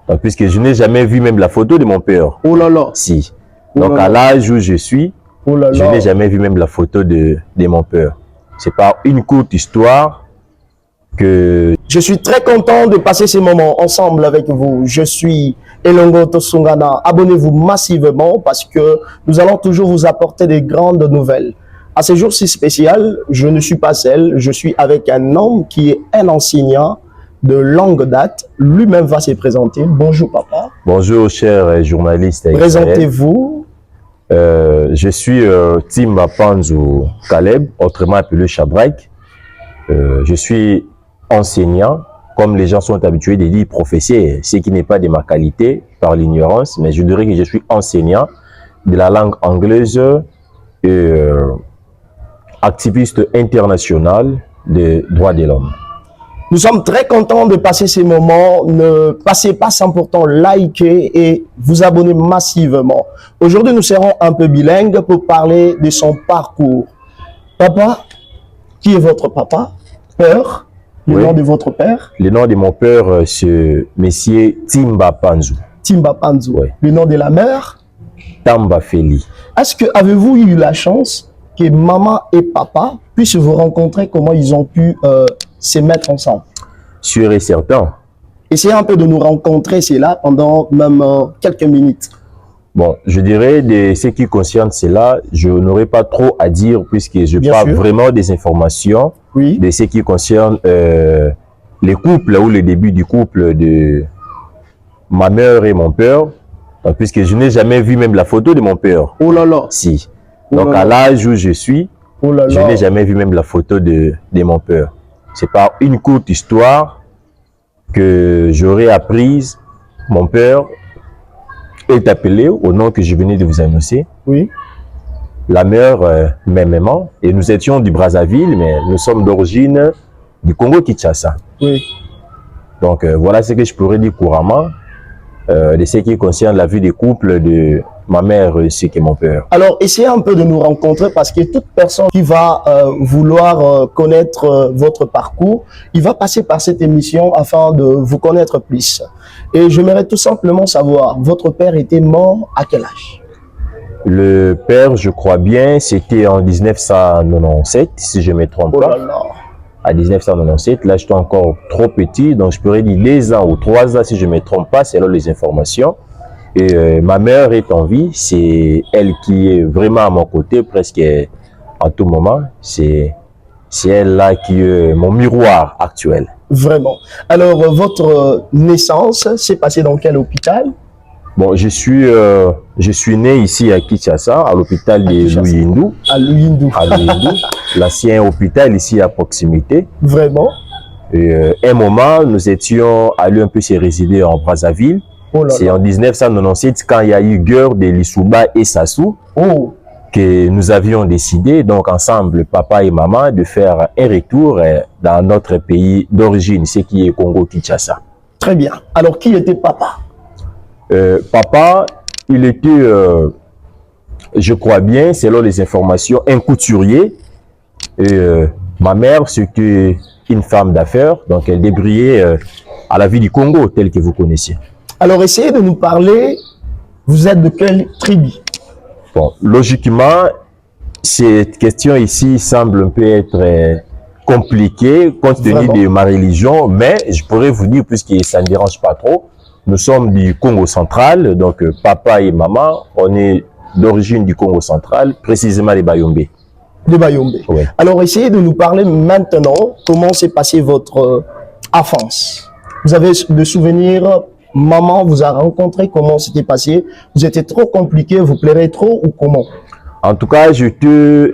Donc, puisque je n'ai jamais vu même la photo de mon père. Oh là là. Si. Oh Donc, là à là. l'âge où je suis, Oh là je là. n'ai jamais vu même la photo de mon père. C'est par une courte histoire que... Je suis très content de passer ces moments ensemble avec vous. Je suis Elongo Tosungana. Abonnez-vous massivement parce que nous allons toujours vous apporter des grandes nouvelles. À ce jour si spécial, je ne suis pas seul. Je suis avec un homme qui est un enseignant de longue date. Lui-même va se présenter. Bonjour papa. Bonjour cher journaliste. Présentez-vous. Je suis Timba Panzou Caleb, autrement appelé Chabrak. Je suis enseignant, comme les gens sont habitués de dire professeur, ce qui n'est pas de ma qualité par l'ignorance, mais je dirais que je suis enseignant de la langue anglaise et activiste international des droits de l'homme. Nous sommes très contents de passer ces moments. Ne passez pas sans pourtant liker et vous abonner massivement. Aujourd'hui, nous serons un peu bilingues pour parler de son parcours. Papa, qui est votre papa? Père? Le nom de votre père? Le nom de mon père, c'est Monsieur Timba Panzou. Timba Panzou. Oui. Le nom de la mère? Tamba Feli. Est-ce que avez-vous eu la chance que maman et papa puissent vous rencontrer? Comment ils ont pu se mettre ensemble? Sûr et certain. Essayez un peu de nous rencontrer, c'est là, pendant même quelques minutes. Bon, je dirais de ce qui concerne cela, je n'aurai pas trop à dire puisque je Bien parle sûr. vraiment des informations Oui. de ce qui concerne les couples ou le début du couple de ma mère et mon père. Donc, puisque je n'ai jamais vu même la photo de mon père. Oh là là. Si. Oh Donc là à là. l'âge où je suis, Oh là je là. n'ai jamais vu même la photo de mon père. C'est par une courte histoire que j'aurais apprise. Mon père est appelé au nom que je venais de vous annoncer. Oui. La mère, même maman, et nous étions du Brazzaville, mais nous sommes d'origine du Congo-Kinshasa. Oui. Donc voilà ce que je pourrais dire couramment de ce qui concerne la vie des couples de ma mère ainsi que mon père. Alors, essayez un peu de nous rencontrer parce que toute personne qui va vouloir connaître votre parcours, il va passer par cette émission afin de vous connaître plus. Et j'aimerais tout simplement savoir, votre père était mort à quel âge? Le père, je crois bien, c'était en 1997, si je ne me trompe Oh là pas. là. À 1997, là, j'étais encore trop petit, donc je pourrais dire 2 ans ou 3 ans, si je ne me trompe pas, selon les informations. Et ma mère est en vie, c'est elle qui est vraiment à mon côté, presque en tout moment. C'est elle là qui est mon miroir actuel. Vraiment. Alors, votre naissance s'est passée dans quel hôpital? Bon, je suis né ici à Kinshasa, à l'hôpital de Luyindou. À Luyindou. À Luyindou, l'ancien hôpital ici à proximité. Vraiment? Et un moment, nous étions allés un peu se résider en Brazzaville. Oh là C'est là. en 1997, quand il y a eu guerre de Lissouba et Sassou, Oh. que nous avions décidé, donc ensemble, papa et maman, de faire un retour dans notre pays d'origine, ce qui est Congo-Kinshasa. Très bien. Alors, qui était papa? Papa, il était, je crois bien, selon les informations, un couturier. Et ma mère, c'était une femme d'affaires, donc elle débrouillait à la vie du Congo, telle que vous connaissiez. Alors, essayez de nous parler. Vous êtes de quelle tribu? Bon, logiquement, cette question ici semble un peu être compliquée compte tenu Vraiment? de ma religion, mais je pourrais vous dire, puisque ça ne dérange pas trop, nous sommes du Congo central, donc papa et maman, on est d'origine du Congo central, précisément les Bayombe. De Bayombe. Oui. Alors, essayez de nous parler maintenant comment s'est passée votre enfance. Vous avez des souvenirs, maman vous a rencontré, comment c'était passé? Vous étiez trop compliqué, vous pleurez trop ou comment? En tout cas, j'étais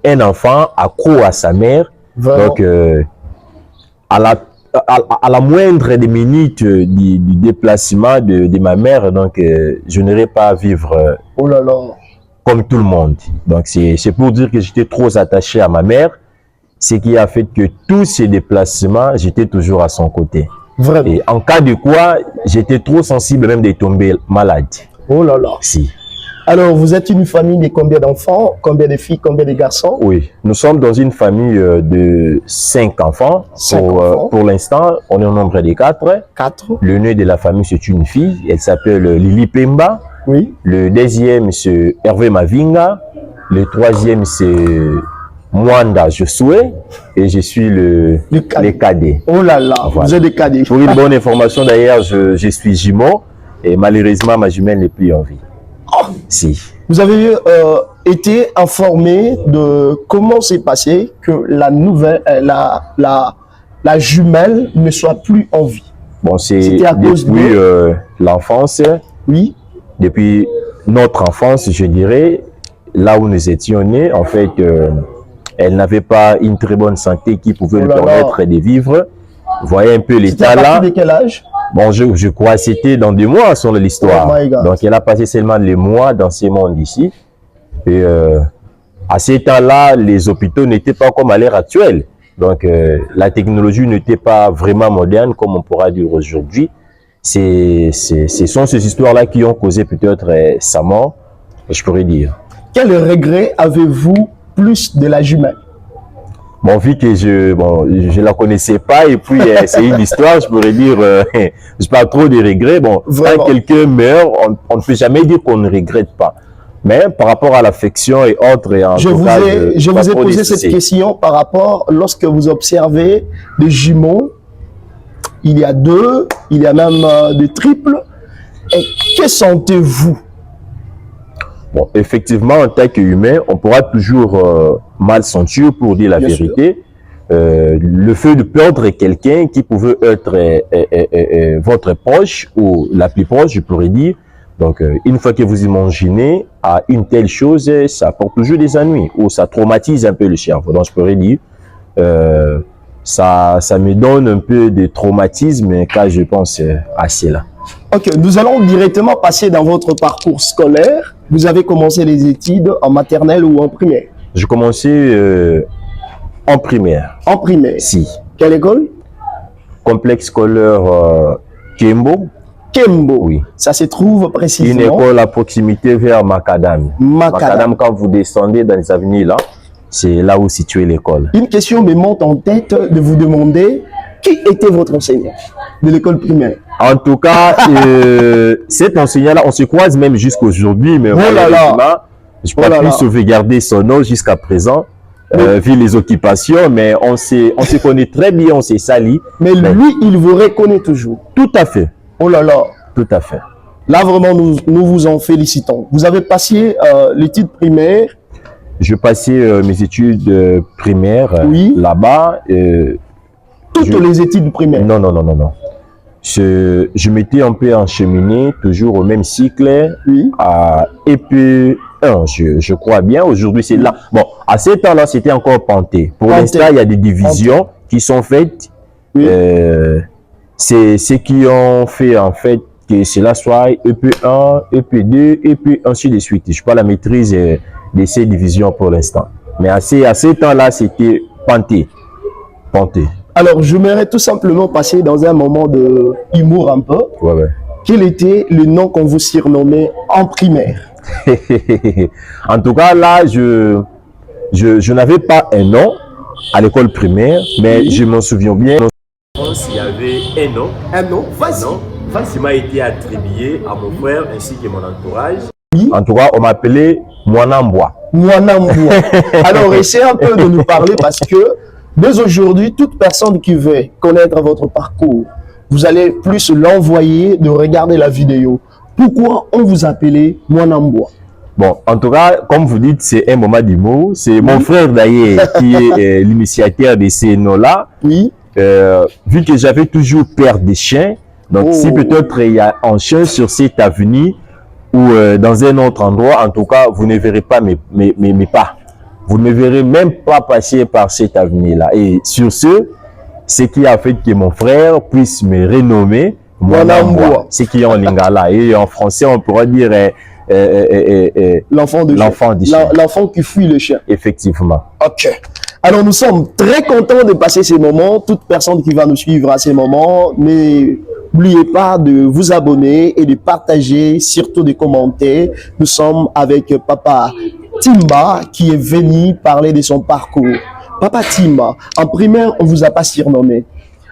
un enfant accro à sa mère. Vraiment? Donc, à la moindre des minutes du déplacement de ma mère, donc je n'aurais pas à vivre Oh là là. comme tout le monde. Donc, c'est pour dire que j'étais trop attaché à ma mère, ce qui a fait que tous ces déplacements, j'étais toujours à son côté. Vraiment? Et en cas de quoi, j'étais trop sensible même de tomber malade. Oh là là. Si. Alors, vous êtes une famille de combien d'enfants? Combien de filles? Combien de garçons? Oui, nous sommes dans une famille de 5 enfants. Enfants. Pour l'instant, on est au nombre de 4. 4. L'aîné de la famille, c'est une fille. Elle s'appelle Lili Pemba. Oui. Le deuxième, c'est Hervé Mavinga. Le troisième, c'est Mwanda Josué. Et je suis le cadet. Oh là là, voilà. Vous êtes des cadets. Pour une bonne information, d'ailleurs, je suis jumeau. Et malheureusement, ma jumelle n'est plus en vie. Oh. Si. Vous avez été informé de comment s'est passé que la nouvelle, la jumelle ne soit plus en vie. Bon, c'est depuis l'enfance. Oui. Depuis notre enfance, je dirais, là où nous étions nés, en fait, elle n'avait pas une très bonne santé qui pouvait lui permettre de vivre. Vous voyez un peu l'état là. À partir de quel âge? Bon, je crois que c'était dans 2 mois selon l'histoire. Oh, donc, elle a passé seulement les mois dans ce monde ici. Et à ce temps-là, les hôpitaux n'étaient pas comme à l'ère actuelle. Donc, la technologie n'était pas vraiment moderne, comme on pourra dire aujourd'hui. Ce sont ces histoires-là qui ont causé peut-être sa mort, je pourrais dire. Quel regret avez-vous plus de la jumelle? Bon, vu que je la connaissais pas, et puis c'est une histoire, je pourrais dire, je pas trop de regrets. Bon, vraiment. Quand quelqu'un meurt, on ne peut jamais dire qu'on ne regrette pas. Mais par rapport à l'affection et autres, je vous ai posé cette question par rapport, lorsque vous observez des jumeaux, il y a 2, il y a même des triples. Et que sentez-vous? Bon, effectivement, en tant qu'humain, on pourra toujours mal sentir pour dire la vérité. Le fait de perdre quelqu'un qui pouvait être votre proche ou la plus proche, je pourrais dire. Donc, une fois que vous imaginez à une telle chose, ça apporte toujours des ennuis ou ça traumatise un peu le cerveau. Donc, je pourrais dire, ça me donne un peu de traumatisme quand je pense à cela. Ok, nous allons directement passer dans votre parcours scolaire. Vous avez commencé les études en maternelle ou en primaire? J'ai commencé en primaire. En primaire? Si. Quelle école? Complexe scolaire Kembo. Kembo? Oui. Ça se trouve précisément? Une école à proximité vers Macadam. Macadam, quand vous descendez dans les avenues là, c'est là où située l'école. Une question me monte en tête de vous demander qui était votre enseignant de l'école primaire? En tout cas, cet enseignant-là, on se croise même jusqu'aujourd'hui, mais je peux plus sauvegarder son nom jusqu'à présent, vu les occupations, mais on se connaît très bien, on s'est sali. Mais lui, il vous reconnaît toujours? Tout à fait. Oh là là. Tout à fait. Là, vraiment, nous vous en félicitons. Vous avez passé l'étude primaire? Je passais mes études primaires là-bas. Toutes les études primaires? Non. Je m'étais un peu encheminé, toujours au même cycle, à EP 1, je crois bien. Aujourd'hui, c'est là. Bon, à ce temps-là, c'était encore Panté. Pour l'instant, il y a des divisions qui sont faites. C'est ce qui ont fait, en fait, que cela soit EP1, EP2, EP ainsi de suite. Je n'ai pas la maîtrise de ces divisions pour l'instant. Mais à ce temps-là, c'était Panté. Alors, je m'aimerais tout simplement passer dans un moment de humour un peu. Quel était le nom qu'on vous surnommait en primaire? En tout cas, là, je n'avais pas un nom à l'école primaire, mais je m'en souviens bien. Il y avait un nom. Un nom? Qui m'a été attribué à mon frère ainsi que mon entourage. En tout cas, on m'appelait Mwanambwa. Alors, essayez un peu de nous parler parce que dès aujourd'hui, toute personne qui veut connaître votre parcours, vous allez plus l'envoyer de regarder la vidéo. Pourquoi on vous appelait Mwanambwa? Bon, en tout cas, comme vous dites, c'est un moment d'humour. C'est mon frère d'ailleurs qui est l'initiateur de ces noms-là. Oui. Vu que j'avais toujours peur des chiens, donc si peut-être il y a un chien sur cette avenue ou dans un autre endroit, en tout cas, vous ne verrez pas mes pas. Vous ne me verrez même pas passer par cette avenue-là. Et sur ce qui a fait que mon frère puisse me renommer Mwanambwa, ce qui est en lingala. Et en français, on pourrait dire l'enfant du chien. L'enfant qui fuit le chien. Effectivement. Ok. Alors, nous sommes très contents de passer ces moments. Toute personne qui va nous suivre à ces moments, mais N'oubliez pas de vous abonner et de partager, surtout de commenter. Nous sommes avec Papa Timba qui est venu parler de son parcours. Papa Timba, en primaire, on ne vous a pas surnommé.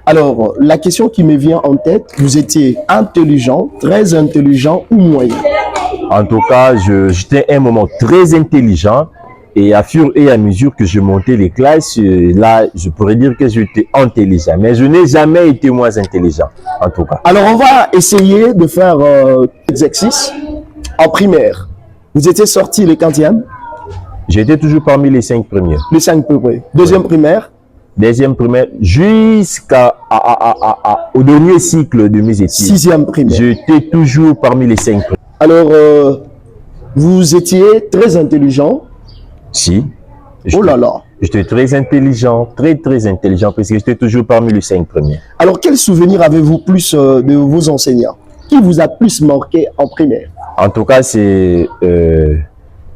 Alors, la question qui me vient en tête, vous étiez intelligent, très intelligent ou moyen? En tout cas, j'étais un moment très intelligent et à fur et à mesure que je montais les classes, là, je pourrais dire que j'étais intelligent. Mais je n'ai jamais été moins intelligent, en tout cas. Alors, on va essayer de faire l'exercice en primaire. Vous étiez sorti le 40e? J'étais toujours parmi les 5 premiers. Les 5 premiers. Deuxième primaire? Deuxième primaire, au dernier cycle de mes études. Sixième primaire. J'étais toujours parmi les 5 premiers. Alors, vous étiez très intelligent. Si. Oh là là. J'étais très intelligent, très intelligent, parce que j'étais toujours parmi les 5 premiers. Alors, quel souvenir avez-vous plus de vos enseignants? Qui vous a plus marqué en primaire? En tout cas, c'est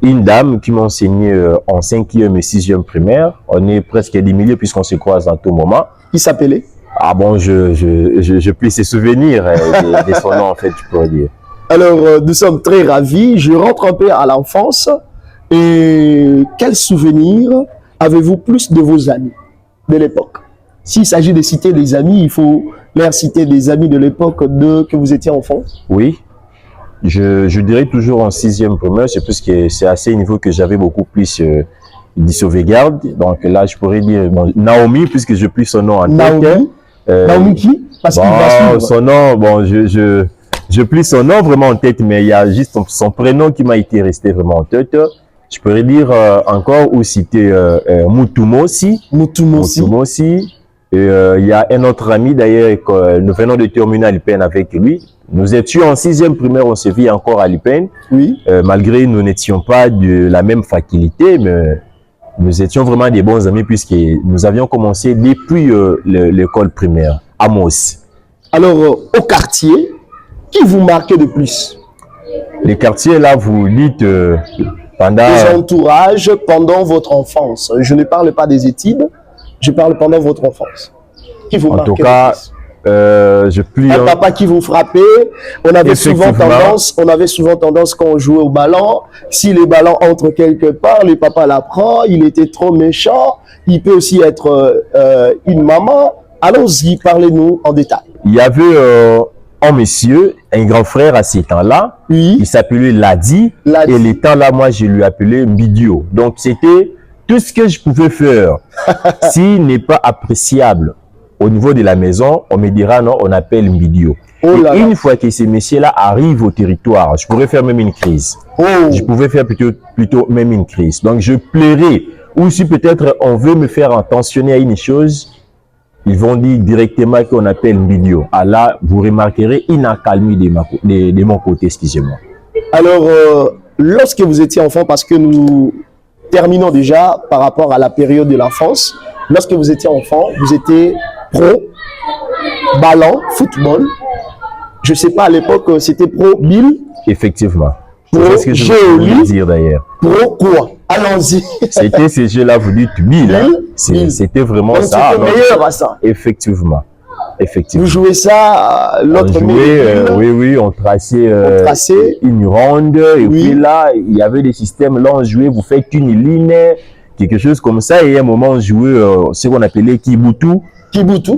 une dame qui m'a enseigné en 5e et 6e primaire. On est presque des milliers puisqu'on se croise à tout moment. Qui s'appelait? Ah bon, je puis se souvenir de son nom, en fait, je pourrais dire. Alors, nous sommes très ravis. Je rentre un peu à l'enfance. Et quel souvenir avez-vous plus de vos amis de l'époque? S'il s'agit de citer des amis, il faut leur citer des amis de l'époque que vous étiez enfant. Oui. Je dirais toujours en 6e primaire, c'est parce que c'est à ce niveau que j'avais beaucoup plus de sauvegarde. Donc là, je pourrais dire bon, Naomi, puisque je plie son nom en tête. Naomi, Naomi qui? Parce qu'il va suivre. Son nom, bon, je plie son nom vraiment en tête, mais il y a juste son prénom qui m'a été resté vraiment en tête. Je pourrais dire encore ou citer Mutumosi. Mutumosi. Il y a un autre ami d'ailleurs, nous venons de terminer à l'IPEN avec lui. Nous étions en 6e primaire, on se vit encore à l'IPEN. Oui. Malgré nous n'étions pas de la même faculté, mais nous étions vraiment des bons amis puisque nous avions commencé depuis l'école primaire, Amos. Alors, au quartier, qui vous marquait de plus? Les quartiers, là, vous dites pendant... Les entourages pendant votre enfance. Je ne parle pas des études, je parle pendant votre enfance. Qui vous marquait de plus? En tout cas, je plie un papa qui vous frappait. On avait souvent tendance quand on jouait au ballon, si le ballon entre quelque part, le papa la prend, il était trop méchant. Il peut aussi être une maman. Allons-y, parlez-nous en détail. Il y avait un monsieur, un grand frère à ces temps-là, oui. Il s'appelait Ladi, et les temps-là, moi, je lui appelais Mbidio. Donc, c'était tout ce que je pouvais faire. S'il n'est pas appréciable au niveau de la maison, on me dira non, on appelle Mbidio. Oh là et une fois que ces messieurs-là arrivent au territoire, je pourrais faire même une crise. Oh. Je pouvais faire plutôt même une crise. Donc, je plairais. Ou si peut-être on veut me faire attentionner à une chose, ils vont dire directement qu'on appelle Mbidio. Ah là, vous remarquerez une accalmie de mon côté, excusez-moi. Alors, lorsque vous étiez enfant, parce que nous terminons déjà par rapport à la période de l'enfance, lorsque vous étiez enfant, vous étiez pro, ballon, football. Je ne sais pas, à l'époque, c'était pro, Bill. Effectivement. C'est ce que je voulais dire d'ailleurs. Pro quoi? Allons-y. C'était ces jeux-là, vous dites Bill. Hein? C'était vraiment donc, ça. C'était meilleur à ça. Effectivement. Effectivement. Vous jouez ça, l'autre oui, on traçait une ronde. Et puis là, il y avait des systèmes. Là, on jouait, vous faites une ligne, quelque chose comme ça. Et à un moment, on jouait ce qu'on appelait Kibutu.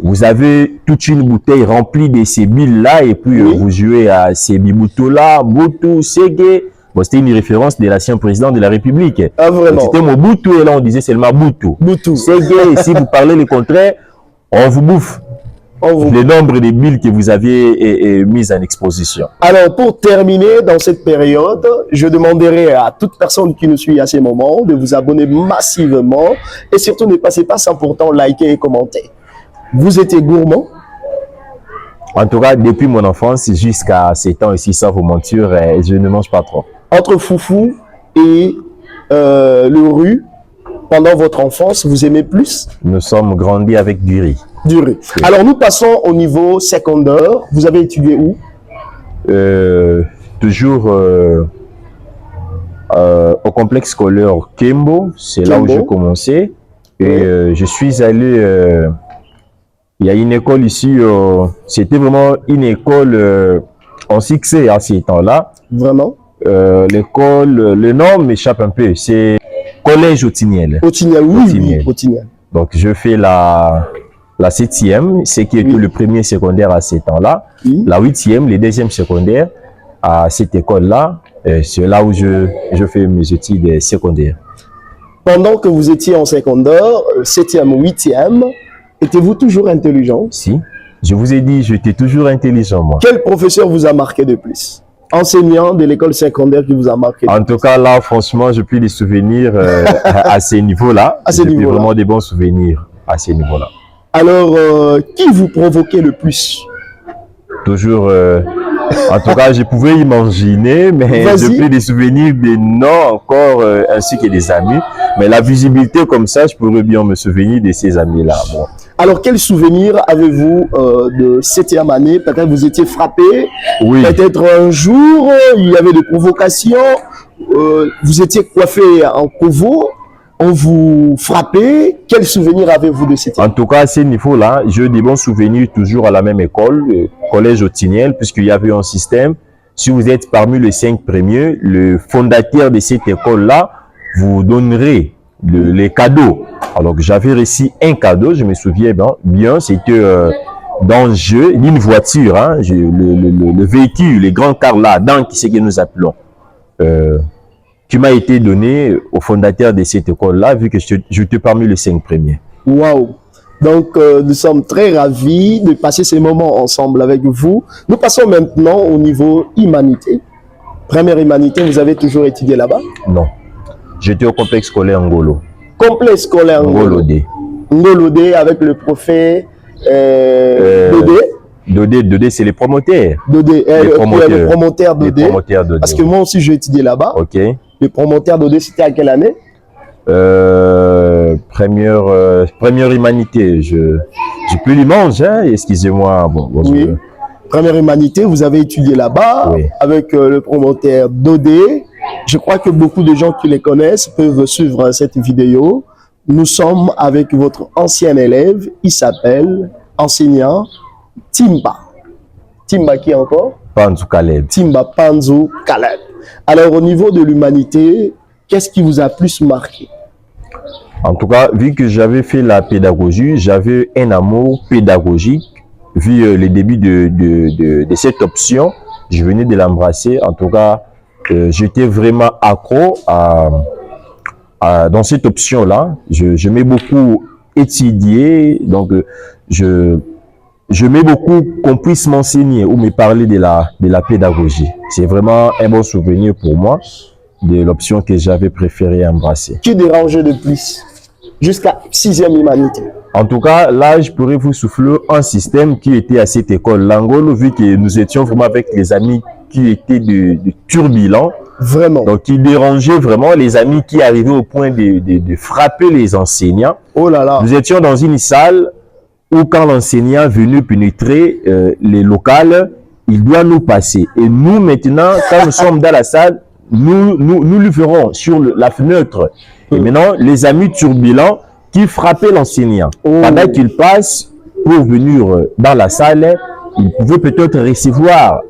Vous avez toute une bouteille remplie de ces billes-là. Et puis, vous jouez à ces Bibutu-là, Butu, Sege. Bon, c'était une référence de l'ancien président de la République. Ah, vraiment? C'était Mobutu. Et là, on disait seulement Butu. Sege, et si vous parlez le contraire, on vous bouffe. Le nombre de billes que vous aviez mis en exposition. Alors, pour terminer dans cette période, je demanderai à toute personne qui nous suit à ces moments de vous abonner massivement et surtout ne passez pas sans pourtant liker et commenter. Vous étiez gourmand? En tout cas, depuis mon enfance jusqu'à 7 ans ici, sans vous mentir, je ne mange pas trop. Entre foufou et le riz, pendant votre enfance, vous aimez plus? Nous sommes grandis avec du riz. Du riz. Oui. Alors, nous passons au niveau secondaire. Vous avez étudié où? Toujours au complexe scolaire Kembo. C'est là où j'ai commencé. Et je suis allé Il y a une école ici, c'était vraiment une école en succès à ces temps-là. Vraiment? L'école, le nom m'échappe un peu, c'est Collège Otiniel. Otiniel, oui, Otiniel. oui, Otiniel. Donc, je fais la 7e, ce qui était le premier secondaire à ces temps-là. Oui. La 8e, les 2e secondaires à cette école-là. C'est là où je fais mes études secondaires. Pendant que vous étiez en secondaire, 7e, 8e, étiez-vous toujours intelligent? Si, je vous ai dit, j'étais toujours intelligent, moi. Quel professeur vous a marqué de plus? Enseignant de l'école secondaire qui vous a marqué? En tout cas, là, franchement, j'ai plus des souvenirs à ce niveau-là. À ce J'ai niveau-là. vraiment des bons souvenirs à ce niveau-là. Alors, qui vous provoquait le plus? Toujours, en tout cas, je pouvais imaginer, mais Vas-y. j'ai plus des souvenirs des noms encore, ainsi que des amis. Mais la visibilité comme ça, je pourrais bien me souvenir de ces amis-là. Bon. Alors, quel souvenir avez-vous de 7e année? Peut-être vous étiez frappé, Oui. peut-être un jour, il y avait des provocations, vous étiez coiffé en covo, on vous frappait. Quel souvenir avez-vous de 7e? En tout cas, à ce niveau-là, j'ai des bons souvenirs toujours à la même école, le collège Otiniel, puisqu'il y avait un système. Si vous êtes parmi les 5 premiers, le fondateur de cette école-là vous donnerait les cadeaux. Alors que j'avais reçu un cadeau, je me souviens bien, c'était dans le jeu, une voiture, hein, le véhicule, les grands cars là, dans qui c'est que nous appelons, qui m'a été donné au fondateur de cette école-là, vu que j'étais parmi les 5 premiers. Waouh! Donc, nous sommes très ravis de passer ces moments ensemble avec vous. Nous passons maintenant au niveau humanité. Première humanité, vous avez toujours étudié là-bas? Non. J'étais au complexe scolaire Ngolo. Complexe scolaire Ngolo D. Ngolo D avec le prophète Dodé. Dodé, c'est les promoteurs. Dodé, le promoteur Les Dodé. promoteurs Dodé. Parce que moi aussi, j'ai étudié là-bas. Ok. Le promoteur Dodé, c'était à quelle année? Première humanité. J'ai plus l'image, hein, excusez-moi. Bon, Oui. Première humanité, vous avez étudié là-bas, Oui. avec le promoteur Dodé. Je crois que beaucoup de gens qui les connaissent peuvent suivre cette vidéo. Nous sommes avec votre ancien élève, il s'appelle enseignant Timba. Timba qui encore? Panzu Caleb. Timba Panzu Caleb. Alors au niveau de l'humanité, qu'est-ce qui vous a plus marqué? En tout cas, vu que j'avais fait la pédagogie, j'avais un amour pédagogique. Vu le début de cette option, je venais de l'embrasser. En tout cas, j'étais vraiment accro dans cette option-là. J'aimais beaucoup étudier, donc j'aimais beaucoup qu'on puisse m'enseigner ou me parler de la pédagogie. C'est vraiment un bon souvenir pour moi de l'option que j'avais préféré embrasser. Qui dérangeait de plus jusqu'à 6e humanité? En tout cas, là, je pourrais vous souffler un système qui était à cette école Langolo, vu que nous étions vraiment avec les amis qui étaient de turbulents. Vraiment. Donc, qui dérangeaient vraiment les amis qui arrivaient au point de frapper les enseignants. Oh là là. Nous étions dans une salle où quand l'enseignant venait pénétrer les locales, il doit nous passer. Et nous, maintenant, quand nous sommes dans la salle, nous lui ferons sur la fenêtre. Et maintenant, les amis turbulents qui frappaient l'enseignant. Oh. Pendant qu'il passe pour venir dans la salle, il pouvait peut-être recevoir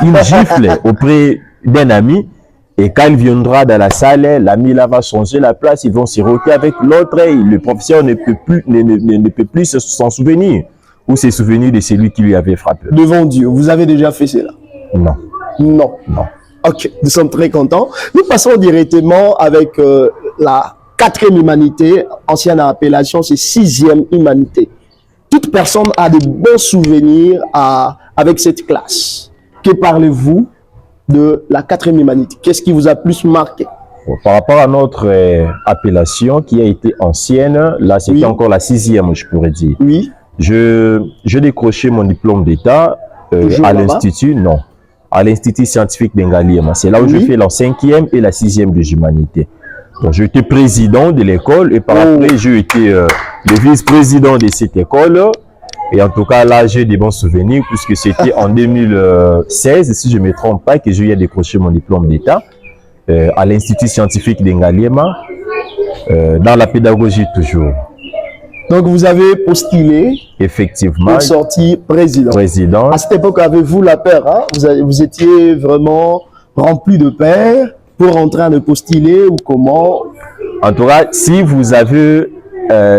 une gifle auprès d'un ami. Et quand il viendra dans la salle, l'ami là va changer la place, ils vont se roter avec l'autre et le professeur ne peut plus s'en souvenir ou se souvenir de celui qui lui avait frappé. Devant Dieu, vous avez déjà fait cela? Non. Non. Non. Ok, nous sommes très contents. Nous passons directement avec la 4e humanité, ancienne appellation, c'est 6e humanité. Toute personne a de bons souvenirs avec cette classe. Que parlez-vous de la 4e humanité? Qu'est-ce qui vous a plus marqué? Par rapport à notre appellation qui a été ancienne, là c'était encore la 6e, je pourrais dire. Oui. Je décroché mon diplôme d'État à l'Institut, non, à l'Institut scientifique d'Engaliema. C'est là où je fais la 5e et la 6e de l'humanité. Donc, j'étais président de l'école et par après, j'ai été le vice-président de cette école. Et en tout cas, là, j'ai des bons souvenirs puisque c'était en 2016, si je ne me trompe pas, que j'ai décroché mon diplôme d'État à l'Institut scientifique d'Engaliema, dans la pédagogie toujours. Donc, vous avez postulé Effectivement, pour sortir président. président. À cette époque, avez-vous la peur, hein? Vous étiez vraiment rempli de peur pour en train de postuler ou comment? En tout cas, si vous avez,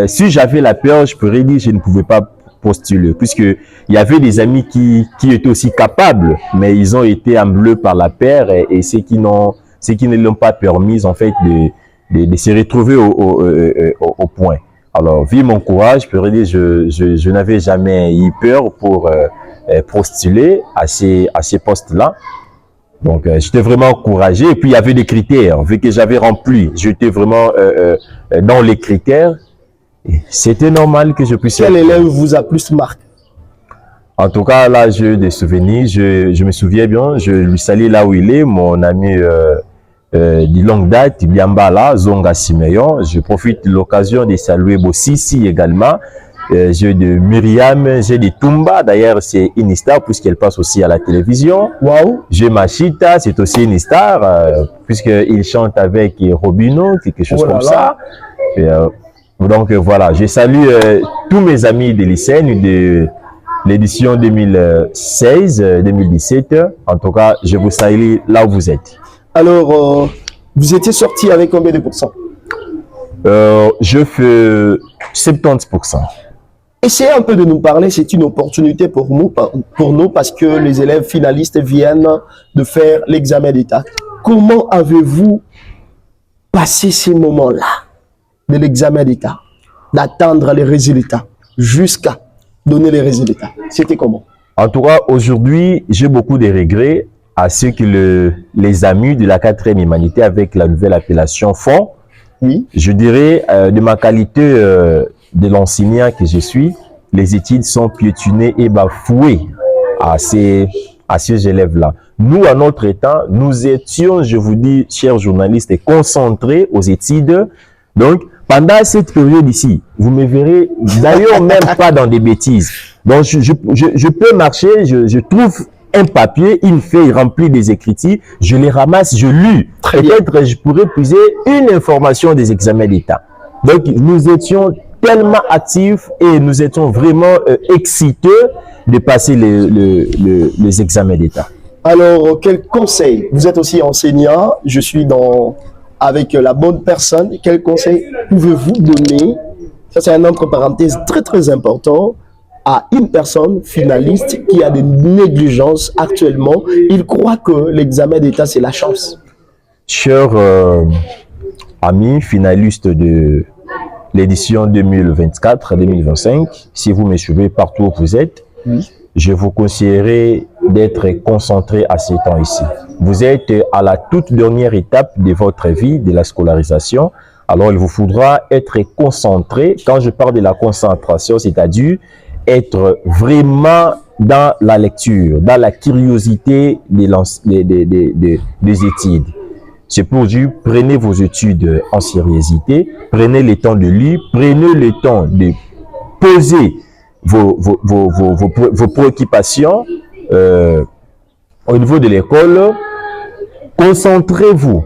si j'avais la peur, je pourrais dire que je ne pouvais pas postuler, puisque il y avait des amis qui étaient aussi capables, mais ils ont été emballés par la peur et ceux qui ne l'ont pas permis, en fait, de se retrouver au point. Alors, vu mon courage, je pourrais dire je n'avais jamais eu peur pour postuler à ces postes-là. Donc, j'étais vraiment encouragé. Et puis, il y avait des critères. Vu que j'avais rempli, j'étais vraiment dans les critères. C'était normal que je puisse... Quel élève vous a plus marqué? En tout cas, là, j'ai des souvenirs. Je me souviens bien. Je lui salue là où il est, mon ami de longue date, Biambala, Zonga Simeon. Je profite de l'occasion de saluer Bossissi également. J'ai de Myriam, j'ai de Tumba, d'ailleurs c'est une star puisqu'elle passe aussi à la télévision. Waouh! J'ai Machita, c'est aussi une star puisqu'il chante avec Robino, quelque chose comme ça. Et, donc voilà, je salue tous mes amis de lycée de l'édition 2016-2017. En tout cas, je vous salue là où vous êtes. Alors, vous étiez sorti avec combien de pourcents? Je fais 70%. Essayez un peu de nous parler, c'est une opportunité pour nous parce que les élèves finalistes viennent de faire l'examen d'État. Comment avez-vous passé ces moments-là de l'examen d'État, d'attendre les résultats jusqu'à donner les résultats? C'était comment? En tout cas, aujourd'hui, j'ai beaucoup de regrets à ce que les amis de la 4e humanité avec la nouvelle appellation font. Oui. Je dirais, de ma qualité de l'enseignant que je suis, les études sont piétinées et bafouées à ces élèves-là. Nous, à notre temps, nous étions, je vous dis, chers journalistes, concentrés aux études. Donc, pendant cette période ici, vous me verrez d'ailleurs même pas dans des bêtises. Donc, je peux marcher, je trouve un papier, une feuille remplie des écritures, je les ramasse, je lis. Peut-être je pourrais puiser une information des examens d'État. Donc, nous étions tellement actifs et nous étions vraiment excités de passer les examens d'État. Alors, quel conseil? Vous êtes aussi enseignant, je suis avec la bonne personne. Quel conseil pouvez-vous donner? Ça, c'est un entre parenthèses très, très important à une personne finaliste qui a des négligences actuellement. Il croit que l'examen d'État, c'est la chance. Chers amis finalistes de l'édition 2024-2025, si vous me suivez partout où vous êtes, oui, je vous conseillerais d'être concentré à ces temps ici. Vous êtes à la toute dernière étape de votre vie, de la scolarisation. Alors, il vous faudra être concentré. Quand je parle de la concentration, c'est-à-dire être vraiment dans la lecture, dans la curiosité des études. C'est pour dire, prenez vos études en sérieuxité, prenez le temps de lire, prenez le temps de poser vos préoccupations au niveau de l'école. Concentrez-vous.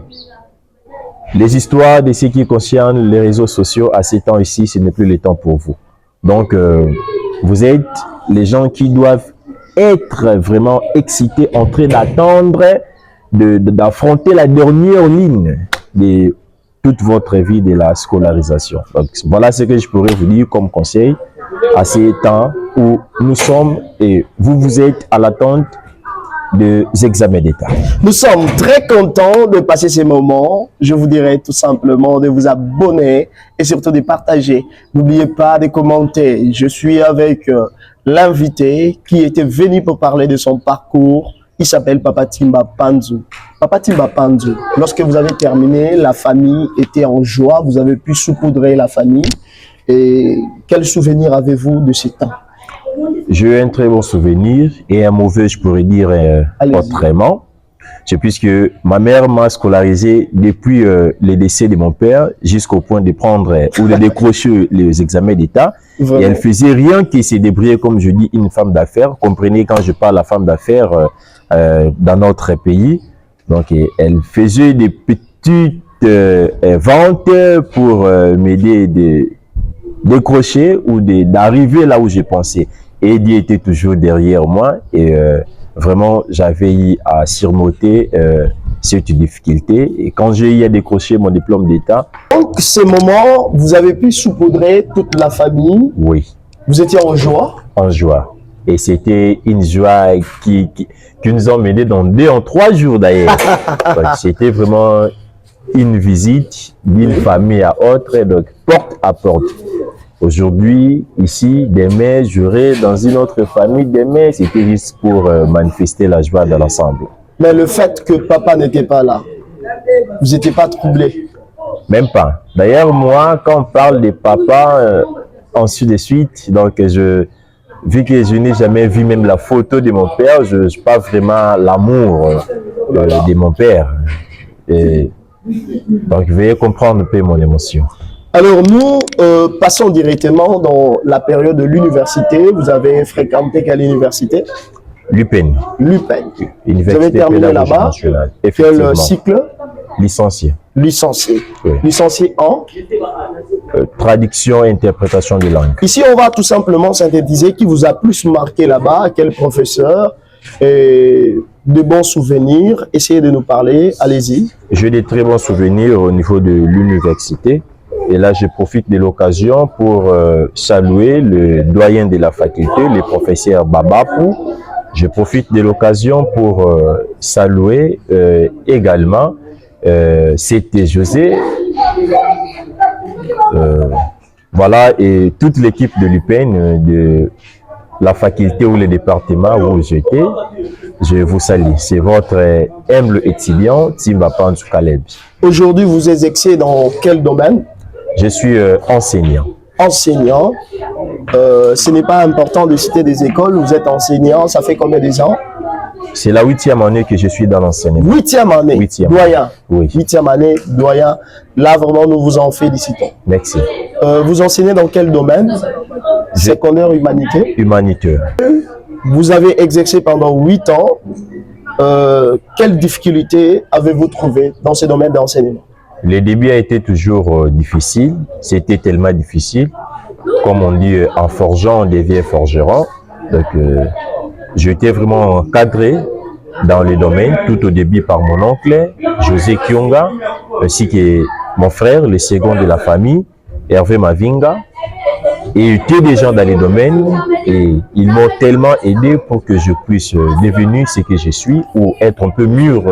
Les histoires de ce qui concerne les réseaux sociaux à ces temps ici, ce n'est plus le temps pour vous. Donc, vous êtes les gens qui doivent être vraiment excités, en train d'attendre, d'affronter la dernière ligne de toute votre vie de la scolarisation. Donc, voilà ce que je pourrais vous dire comme conseil à ces temps où nous sommes et vous êtes à l'attente des examens d'État. Nous sommes très contents de passer ces moments. Je vous dirais tout simplement de vous abonner et surtout de partager. N'oubliez pas de commenter. Je suis avec l'invité qui était venu pour parler de son parcours. Il s'appelle Papa Timba Panzu. Papa Timba Panzu, lorsque vous avez terminé, la famille était en joie. Vous avez pu saupoudrer la famille. Et quel souvenir avez-vous de ce temps? J'ai eu un très bon souvenir et un mauvais, je pourrais dire autrement. C'est puisque ma mère m'a scolarisé depuis le décès de mon père jusqu'au point de prendre ou de décrocher les examens d'État. Et elle faisait rien que se débrouiller, comme je dis, une femme d'affaires. Comprenez quand je parle de femme d'affaires dans notre pays. Donc, elle faisait des petites ventes pour m'aider décrocher ou d'arriver là où je pensais. Et Dieu était toujours derrière moi et vraiment j'avais eu à surmonter cette difficulté. Et quand j'ai eu à décrocher mon diplôme d'État, Donc, ces moments, vous avez pu saupoudrer toute la famille. oui, Vous étiez en joie. en joie. Et c'était une joie qui nous a menés dans 2 en 3 jours d'ailleurs. Donc, c'était vraiment une visite d'une famille à autre, donc porte à porte. Aujourd'hui, ici, demain, j'aurai dans une autre famille, demain, c'était juste pour manifester la joie de l'ensemble. Mais le fait que papa n'était pas là, vous n'étiez pas troublé. Même pas. D'ailleurs, moi, quand on parle de papa, ensuite de suite, donc vu que je n'ai jamais vu même la photo de mon père, je n'ai pas vraiment l'amour de mon père. Et, donc, veuillez comprendre un peu mon émotion. Alors nous, passons directement dans la période de l'université. Vous avez fréquenté quelle université? L'UPEN, L'UPEN. Vous avez Université terminé pédagogique là-bas. nationale. Quel Effectivement, cycle? licencié. Licencié. Oui. Licencié en? Traduction et interprétation des langues. Ici, on va tout simplement synthétiser qui vous a plus marqué là-bas, quel professeur, et de bons souvenirs. Essayez de nous parler, allez-y. J'ai des très bons souvenirs au niveau de l'université. Et là, je profite de l'occasion pour saluer le doyen de la faculté, le professeur Babapou. Je profite de l'occasion pour saluer également c'était José. Voilà, et toute l'équipe de l'UPEN, de la faculté ou le département où j'étais, je vous salue. C'est votre humble étudiant, Timba Panzou Caleb. Aujourd'hui, vous exercez dans quel domaine? Je suis enseignant. Enseignant. Ce n'est pas important de citer des écoles, vous êtes enseignant, ça fait combien de ans? C'est la 8e année que je suis dans l'enseignement. 8e année, 8e. doyen. Oui. 8e année, doyen. Là, vraiment, nous vous en félicitons. Merci. Vous enseignez dans quel domaine? Secondaire humanité. Humanitaire. Vous avez exercé pendant 8 ans. Quelles difficultés avez-vous trouvées dans ce domaine d'enseignement? Le début a été toujours difficile. C'était tellement difficile. Comme on dit, en forgeant, on devient forgeron. Donc, j'étais vraiment encadré dans le domaine tout au début par mon oncle, José Kionga, ainsi que mon frère, le second de la famille, Hervé Mavinga. Et étaient des gens dans les domaines et ils m'ont tellement aidé pour que je puisse devenir ce que je suis ou être un peu mûr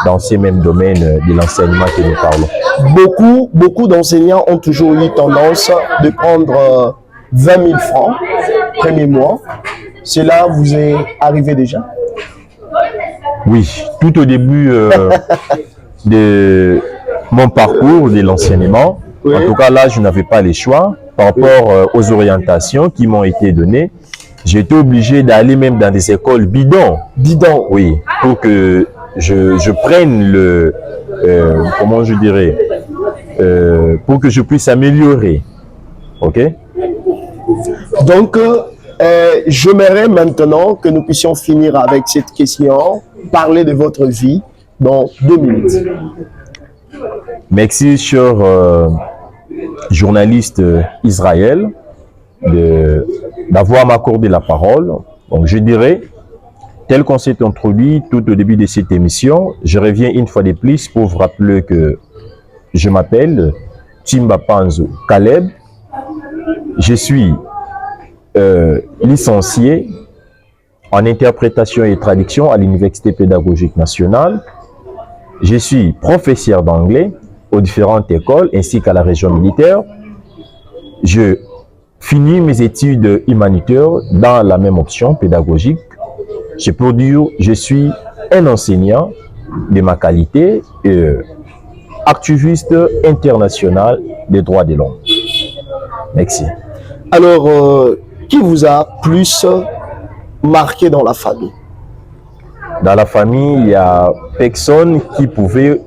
dans ces mêmes domaines de l'enseignement que nous parlons. Beaucoup d'enseignants ont toujours eu tendance de prendre 20 000 francs premier mois. Cela vous est arrivé déjà? Oui, tout au début de mon parcours de l'enseignement, oui. En tout cas là, je n'avais pas les choix par rapport aux orientations qui m'ont été données. J'étais obligé d'aller même dans des écoles bidons. Bidons? Oui, pour que je prenne le, comment je dirais, pour que je puisse améliorer. Ok? Donc, j'aimerais maintenant que nous puissions finir avec cette question, parler de votre vie dans 2 minutes. Merci, cher journaliste Israël, d'avoir m'accordé la parole. Donc, je dirais, tel qu'on s'est introduit tout au début de cette émission, je reviens une fois de plus pour vous rappeler que je m'appelle Timba Panzou Caleb. Je suis licencié en interprétation et traduction à l'Université pédagogique nationale. Je suis professeur d'anglais aux différentes écoles ainsi qu'à la région militaire. Je finis mes études humanitaires dans la même option pédagogique. Je peux dire je suis un enseignant de ma qualité et activiste international des droits de l'homme. Merci. Alors, qui vous a plus marqué dans la famille? Dans la famille, il y a personne qui pouvait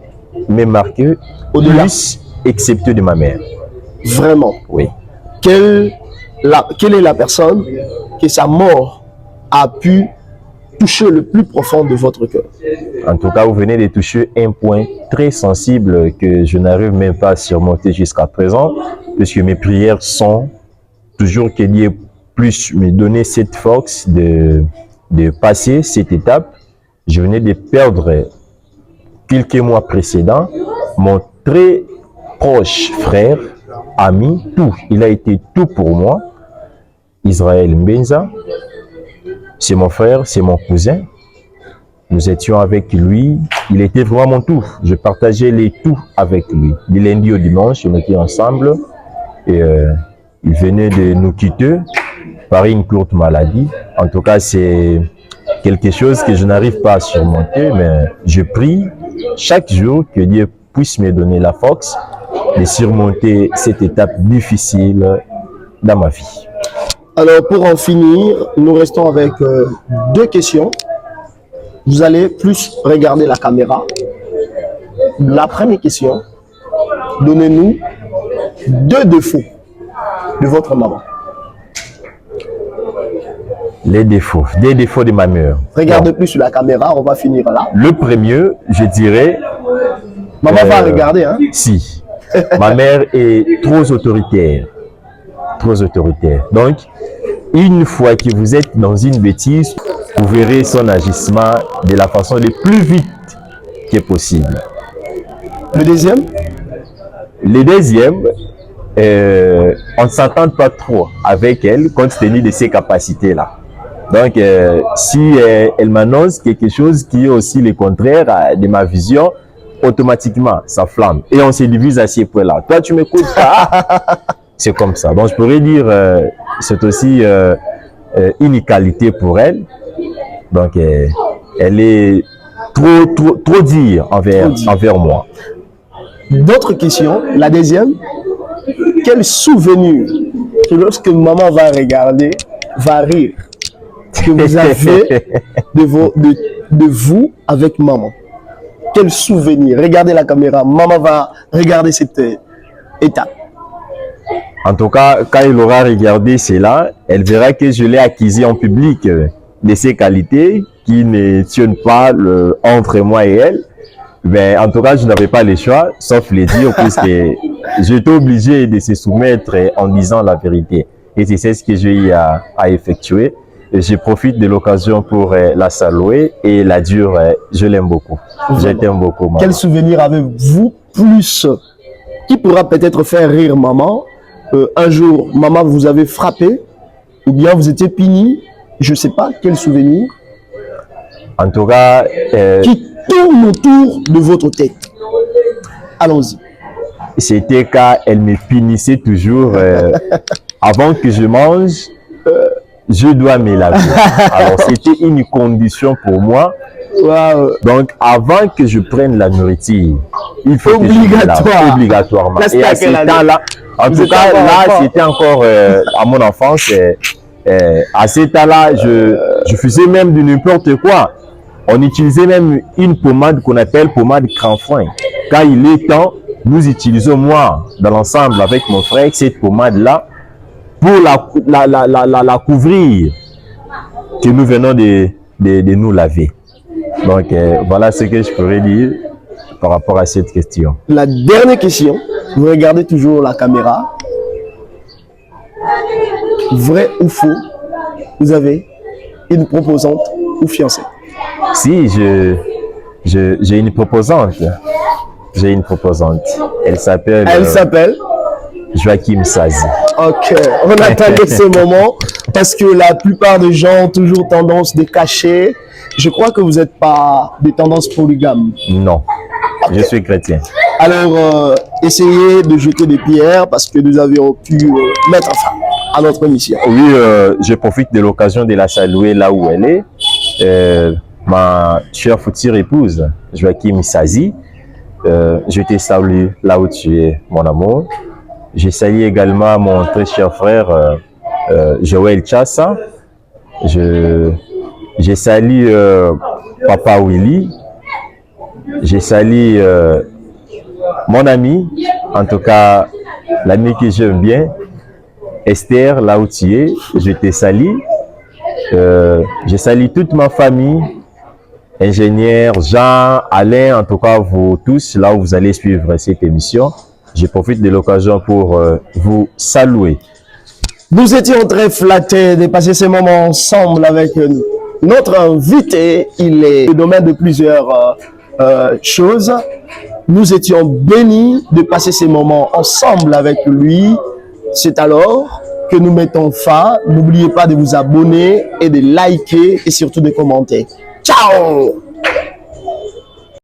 me marquer plus, excepté de ma mère. Vraiment? Oui. Quelle est la personne que sa mort a pu toucher le plus profond de votre cœur? En tout cas, vous venez de toucher un point très sensible que je n'arrive même pas à surmonter jusqu'à présent, puisque mes prières sont toujours que Dieu puisse me donner cette force de passer cette étape. Je venais de perdre quelques mois précédents mon très proche frère, ami, tout. Il a été tout pour moi. Israël Mbenza, c'est mon frère, c'est mon cousin. Nous étions avec lui. Il était vraiment mon tout. Je partageais les tout avec lui. Du lundi au dimanche, on était ensemble. Et il venait de nous quitter par une courte maladie. En tout cas, c'est quelque chose que je n'arrive pas à surmonter, mais je prie chaque jour que Dieu puisse me donner la force de surmonter cette étape difficile dans ma vie. Alors, pour en finir, nous restons avec deux questions. Vous allez plus regarder la caméra. La première question, donnez-nous 2 défauts de votre maman. Les défauts, des défauts de ma mère. Regardez plus sur la caméra, on va finir là. Le premier, je dirais... Maman va regarder, hein? Si. Ma mère est trop autoritaire. Trop autoritaire. Donc, une fois que vous êtes dans une bêtise, vous verrez son agissement de la façon la plus vite que possible. Le deuxième? Le deuxième, on ne s'entend pas trop avec elle compte tenu de ses capacités-là. Donc, si elle m'annonce quelque chose qui est aussi le contraire de ma vision, automatiquement, ça flamme. Et on se divise à ces points-là. Toi, tu m'écoutes pas. C'est comme ça. Donc, je pourrais dire, c'est aussi une qualité pour elle. Donc, elle est trop dire envers moi. D'autres questions. La deuxième, quel souvenir que lorsque maman va regarder, va rire, que vous avez de vous avec maman? Quel souvenir? Regardez la caméra, maman va regarder cette étape. En tout cas, quand elle aura regardé cela, elle verra que je l'ai acquis en public de ses qualités qui ne tiennent pas entre moi et elle. Mais en tout cas, je n'avais pas le choix, sauf les dire, puisque j'étais obligé de se soumettre en disant la vérité. Et c'est ce que j'ai eu à effectuer. Et je profite de l'occasion pour la saluer et la dire, je l'aime beaucoup. Je t'aime beaucoup, maman. Quel souvenir avez-vous plus qui pourra peut-être faire rire maman? Un jour, maman vous avez frappé ou bien vous étiez puni, je ne sais pas, quel souvenir? En tout cas... qui tourne autour de votre tête. Allons-y. C'était quand elle me punissait toujours. Avant que je mange, je dois me laver. Alors, c'était une condition pour moi. Wow. Donc, avant que je prenne la nourriture, il faut que je me lave obligatoirement. Et à ce temps-là, en tout cas, là, c'était encore à mon enfance. À ce temps-là, je faisais même de n'importe quoi. On utilisait même une pommade qu'on appelle pommade cranfouin. Quand il est temps, nous utilisons, moi, dans l'ensemble avec mon frère, cette pommade-là pour la couvrir que nous venons de nous laver. Donc, voilà ce que je pourrais dire par rapport à cette question. La dernière question, vous regardez toujours la caméra. Vrai ou faux, vous avez une proposante ou fiancée? Si, j'ai une proposante. J'ai une proposante. Elle s'appelle... Elle s'appelle Joachim Sazi. Ok, on attendait ce moment parce que la plupart des gens ont toujours tendance de cacher. Je crois que vous n'êtes pas de tendance polygame. Non, je suis chrétien. Alors, essayez de jeter des pierres parce que nous avions pu mettre fin à notre mission. Oui, je profite de l'occasion de la saluer là où elle est. Ma chère future épouse, Joachim Sazi, je te salue là où tu es, mon amour. Je salue également mon très cher frère, Joël Chassa. Je salue Papa Willy. Je salue mon ami, en tout cas l'ami que j'aime bien, Esther, là où tu es, je te salue. Je salue toute ma famille, ingénieur, Jean, Alain, en tout cas vous tous, là où vous allez suivre cette émission. Je profite de l'occasion pour vous saluer. Nous étions très flattés de passer ces moments ensemble avec notre invité. Il est le domaine de plusieurs choses. Nous étions bénis de passer ces moments ensemble avec lui. C'est alors que nous mettons fin. N'oubliez pas de vous abonner et de liker et surtout de commenter. Ciao!